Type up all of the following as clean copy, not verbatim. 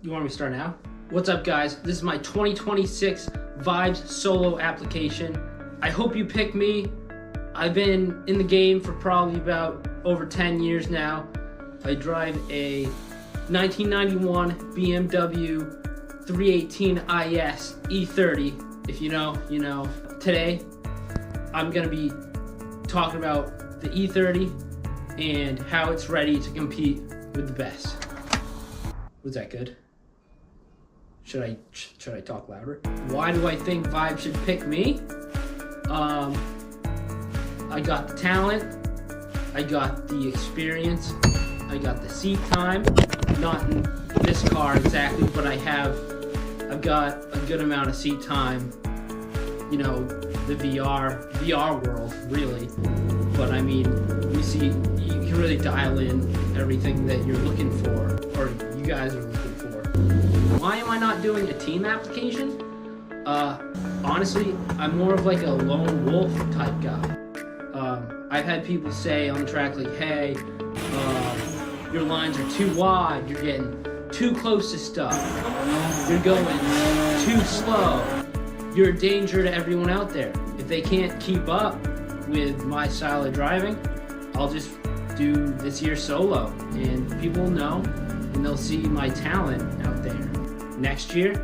You want me to start now? What's up, guys? This is my 2026 Vibes solo application. I hope you pick me. I've been in the game for probably about over 10 years now. I drive a 1991 BMW 318 IS E30. If you know, you know. Today, I'm gonna be talking about the E30 and how it's ready to compete with the best. Was that good? Should I talk louder? Why do I think Vibe should pick me? I got the talent, I got the experience, I got the seat time. Not in this car exactly, but I've got a good amount of seat time. You know, the VR world, really. But I mean, you see, you can really dial in everything that you're looking for, or you guys are looking for. Why am I not doing a team application? Honestly, I'm more of like a lone wolf type guy. I've had people say on the track like, hey, your lines are too wide, you're getting too close to stuff, you're going too slow, you're a danger to everyone out there. If they can't keep up with my style of driving, I'll just do this year solo, and people will know, and they'll see my talent out there. Next year,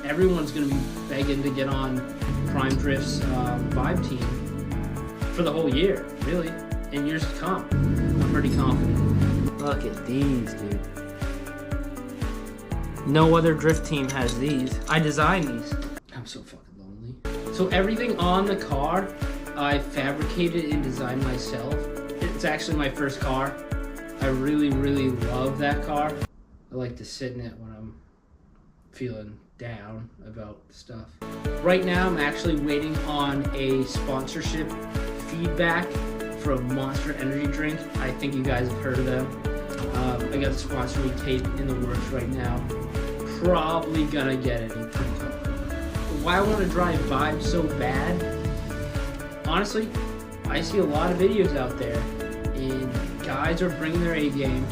everyone's gonna be begging to get on PrimeDrift's Vibe team for the whole year, really, and years to come. I'm pretty confident. Look at these, dude. No other drift team has these. I designed these. I'm so fucking lonely. So everything on the car, I fabricated and designed myself. It's actually my first car. I really, really love that car. I like to sit in it when I'm feeling down about stuff. Right now, I'm actually waiting on a sponsorship feedback from Monster Energy Drink. I think you guys have heard of them. I got the sponsor me tape in the works right now. Probably gonna get it in pretty soon. Why I want to drive Vibe so bad? Honestly, I see a lot of videos out there, and guys are bringing their A game.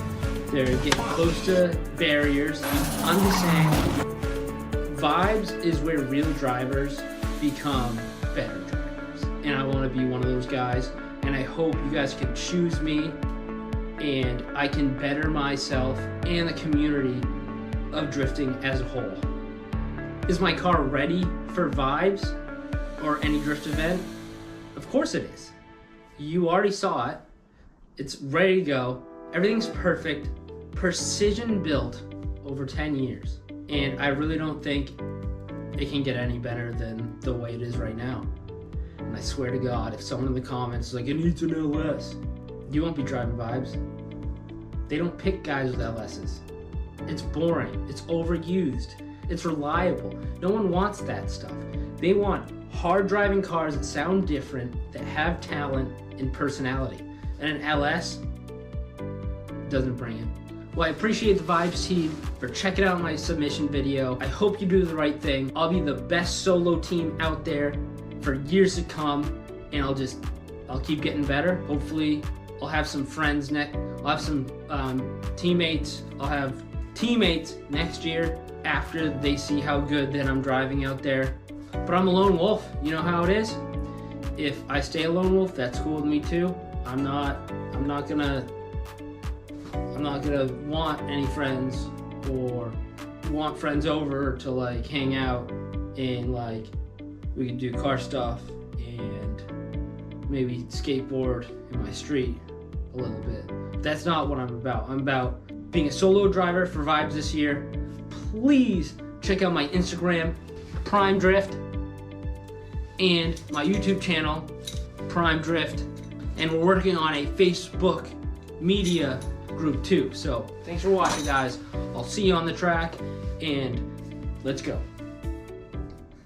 They're getting close to barriers. I'm just saying, Vibes is where real drivers become better drivers. And I want to be one of those guys. And I hope you guys can choose me, and I can better myself and the community of drifting as a whole. Is my car ready for Vibes or any drift event? Of course it is. You already saw it. It's ready to go. Everything's perfect. Precision built over 10 years. And I really don't think it can get any better than the way it is right now. And I swear to God, if someone in the comments is like, it needs an LS, you won't be driving Vibes. They don't pick guys with LSs. It's boring. It's overused. It's reliable. No one wants that stuff. They want hard driving cars that sound different, that have talent and personality. And an LS doesn't bring it. Well, I appreciate the Vibes team for checking out my submission video. I hope you do the right thing. I'll be the best solo team out there for years to come, and I'll keep getting better. Hopefully, I'll have some friends I'll have some teammates. I'll have teammates next year after they see how good that I'm driving out there. But I'm a lone wolf. You know how it is. If I stay a lone wolf, that's cool with me too. I'm not gonna want any friends or want friends over to like hang out and like we can do car stuff and maybe skateboard in my street a little bit. That's not what I'm about. I'm about being a solo driver for Vibes this year. Please check out my Instagram, PrimeDrift, and my YouTube channel, PrimeDrift. And we're working on a Facebook media group too. So thanks for watching, guys. I'll see you on the track, and let's go.